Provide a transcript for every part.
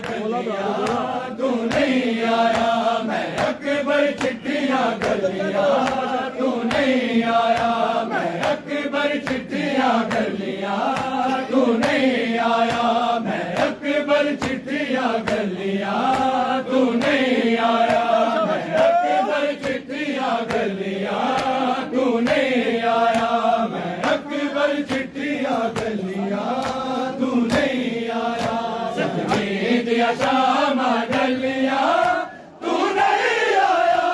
गलियां तू नहीं आया। मैं अकबर चिट्ठियां गलियां तू नहीं आया। मैं अकबर चिट्ठियां गलियां तू नहीं आया। मैं अकबर चिट्ठियां गलियां तू नहीं आया। मैं अकबर चिट्ठियां गलियां तू नहीं आया। मैं अकबर चिट्ठियां गलियां तू नहीं आया। सतवीं दिया शामा गलियां तू नहीं आया।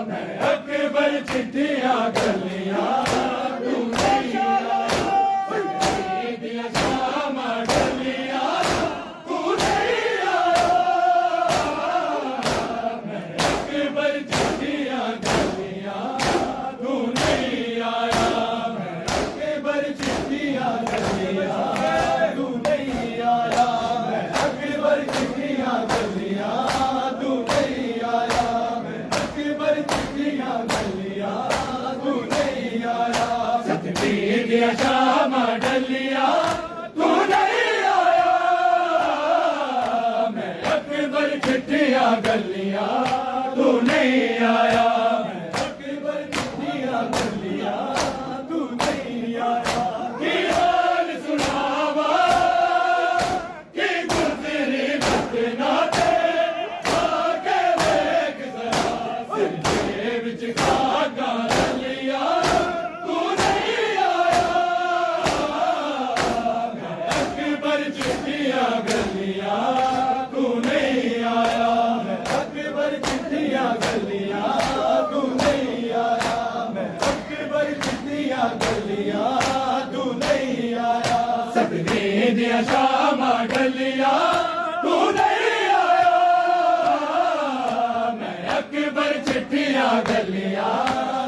मैं अकबर चिट्ठियां गलियां तू नहीं आया। सतवीं दिया शामा गलियां तू नहीं आया। मैं अकबर चिट्ठियां गलियां तू नहीं आया। मैं अकबर चिट्ठियां गलियां तू नहीं आया। मैं अकबर चिट्ठियां गलियां तू नहीं आया। मैं अकबर चिट्ठियां गलियां तू नहीं आया। सतवीं दिया शामा डलियां तू नहीं आया। मैं अकबर चिट्ठियां गलियां तू नहीं आया। मैं अकबर चिट्ठियां गलियां तू नहीं आया। की हाल सुनावा की गुजरी बदना ते आके देख जरा। सिर के विच खागा डलियां तू नहीं आया। मैं अकबर चिट्ठियां गलियां तू नहीं आया। मैं अकबर चिट्ठियां गलियां तू नहीं आया। मैं अकबर चिट्ठियां गलियां तू नहीं आया। सतवीं दिया शामा गलियां तू नहीं आया। मैं अकबर चिट्ठियां गलियां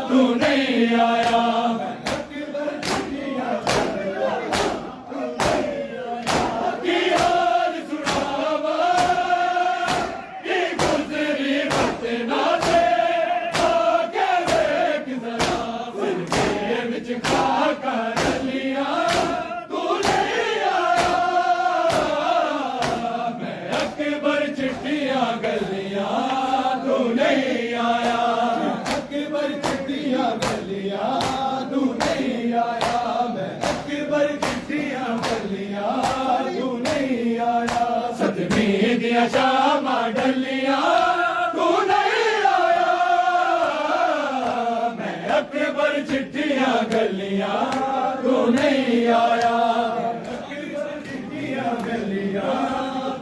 तू नहीं आया। मैं अकबर चिट्ठियां गलियां तू नहीं आया। की हाल सुनावा की गुजरी बदना ते आके देख जरा। सिर के विच खाका डलियां तू नहीं आया। मैं अकबर चिट्ठियां गलियां तू नहीं आया। मैं अकबर चिट्ठियां गलियां तू नहीं आया। मैं अकबर चिट्ठियां गलियां तू नहीं आया। सतवीं दिया शामा डलियां तू नहीं आया। मैं अकबर चिट्ठियां गलियां तू नहीं आया। अकबर चिट्ठियां गलियां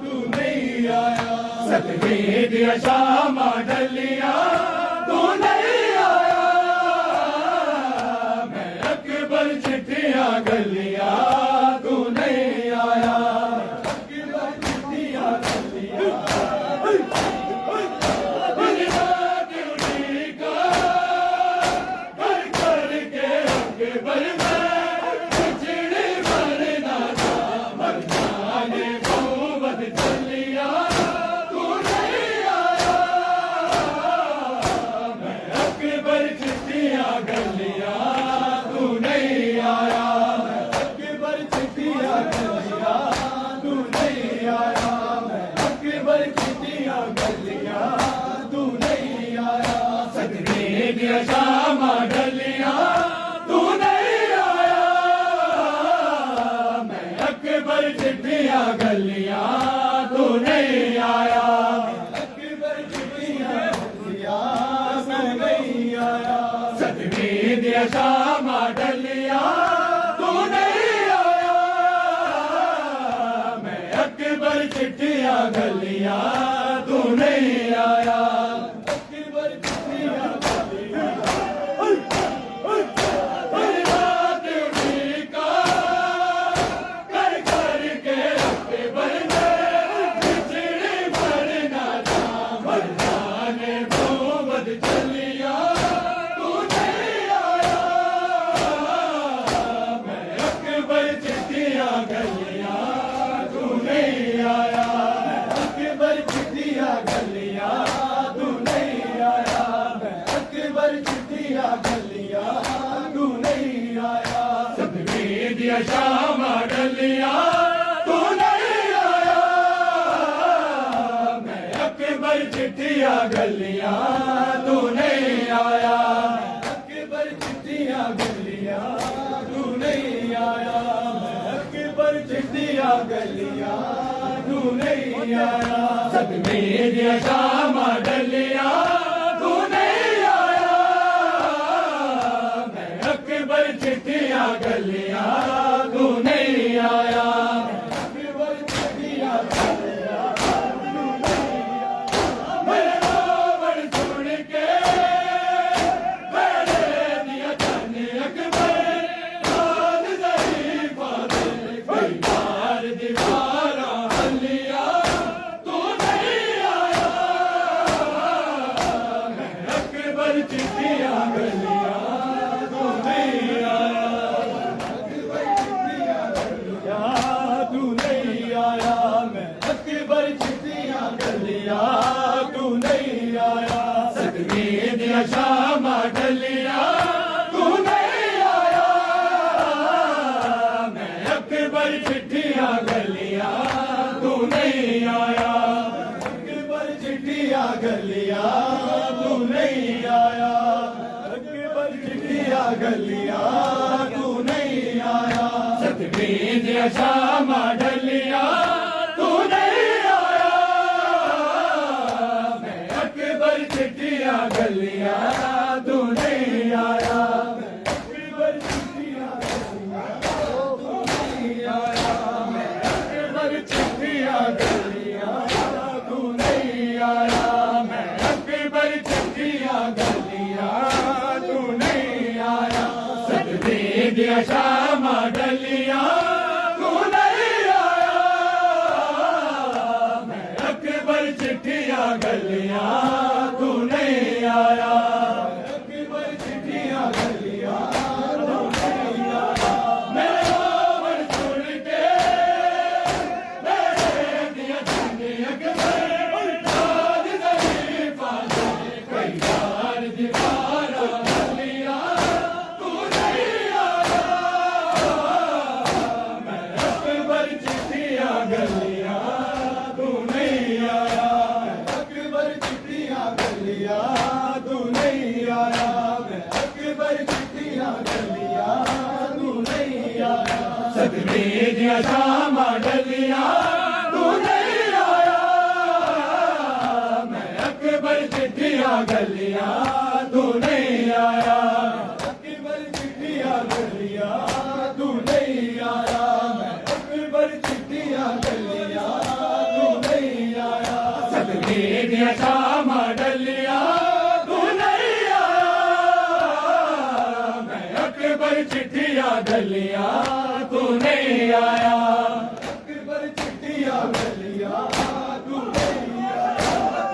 तू नहीं आया। सतवीं दिया शामा डलियां तू नहीं आया। मैं अकबर चिट्ठियां गलियां तू नहीं आया। अकबर चिट्ठियां गलियां दुनिया की उड़ीका कर कर के अकबर में खिचड़ी भरना था। मर जाने बहुवत चलिया तू नहीं आया। मैं अकबर चिट्ठियां गलियां तू नहीं आया। मैं अकबर चिट्ठियां गलियां तू नहीं आया। मैं अकबर चिट्ठियां गलियां तू नहीं आया। सतवीं दिया शामा डलियां तू नहीं आया। मैं अकबर चिट्ठियां गलियां तू नहीं आया। अकबर चिट्ठियां गलियां तू नहीं आया। सतवीं दिया शामा डलियां तू नहीं आया। मैं अकबर चिट्ठियां गलियां तू नहीं आया। अकबर चिट्ठियां गलियां रात उड़ीका कर कर के अकबर में खिचड़ी भरना था। मर जाने बहुवत चलिया तू नहीं आया। मैं अकबर चिट्ठियां गलियां तू नहीं आया। मैं अकबर चिट्ठियां गलियां तू नहीं आया। मैं अकबर चिट्ठियां गलियां तू नहीं आया। सतवीं दिया शामा डलियां तू नहीं आया। तू नहीं आया सदमे दिया शामा डलिया तू नहीं आया मैं अकबर चिट्ठियां गलियां तू नहीं आया अकबर चिट्ठियां गलियां तू नहीं आया मेरे रावण सुन के मेरे दिया जाने अकबर राज ज़रीफ़ा दे कोई बार दीवारा हलिया तू नहीं आया मैं अकबर चिट्ठियां गलियां तू नहीं आया अकबर चिट्ठियां गलियां तू नहीं आया मैं अकबर चिट्ठियां गलियां तू नहीं आया सदमे दिया शामा डलिया तू नहीं आया मैं अकबर चिट्ठियां गलियां तू नहीं आया अकबर चिट्ठियां गलियां तू नहीं आया अकबर चिट्ठियां गलियां तू नहीं आया सदमे दिया शामा डलिया तू नहीं आया मैं अकबर चिट्ठियां गलियां तू नहीं आया मैं अकबर चिट्ठियां गलियां तू नहीं आया मैं अकबर चिट्ठियां गलियां तू नहीं आया मैं अकबर चिट्ठियां गलियां तू नहीं आया सदमे दिया शामा डलिया तू नहीं आया मैं अकबर चिट्ठियां गलियां तू नहीं आया अकबर चिट्ठियां गलियां तू नहीं आया मेरे रावण सुन के मेरे दिया जाने अकबर राज ज़रीफ़ा दे कोई बार दीवारा हलिया तू नहीं आया मैं अकबर चिट्ठियां गलियां तू नहीं आया अकबर चिट्ठियां गलियां तू नहीं आया मैं अकबर चिट्ठियां गलियां तू नहीं आया सदमे दिया शामा डलिया तू नहीं आया मैं अकबर चिट्ठियां गलियां तू नहीं आया अकबर चिट्ठियां गलियां तू नहीं आया मैं अकबर चिट्ठियां गलियां तू नहीं आया सदमे दिया शामा डलिया तू नहीं आया मैं अकबर चिट्ठियां गलियां तू नहीं आया अकबर चिट्ठियां गलियां तू नहीं आया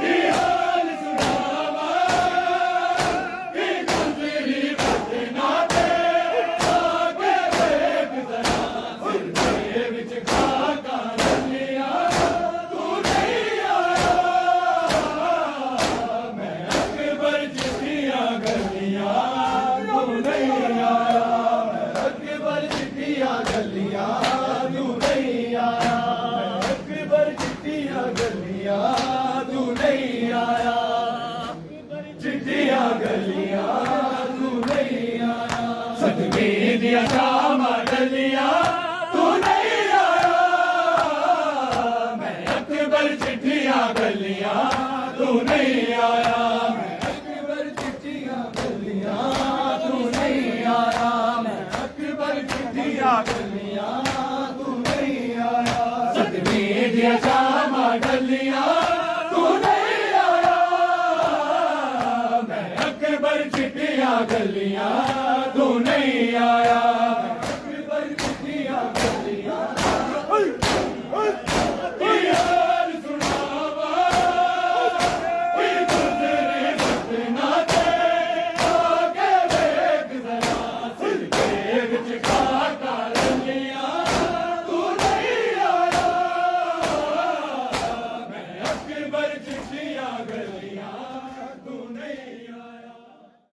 की हाल सुनावा की गुज़री बदना दे आगे देख जरा सिर के विच खाका डलिया तू नहीं आया मैं अकबर चिट्ठियां गलियां तू नहीं आया मैं अकबर चिट्ठियां गलियां तू नहीं आया मैं अकबर चिट्ठियां गलियां तू नहीं आया चिट्ठियां गलियां तू नहीं आया सदमे दिया शामा डलिया तू नहीं आया मैं अकबर चिट्ठियां गलियां तू नहीं आया मैं अकबर चिट्ठियां गलियां तू नहीं आया मैं अकबर चिट्ठियां गलियां तू नहीं आया सदमे दिया शामा डलिया तू नहीं आया मैं अकबर चिट्ठियां गलियां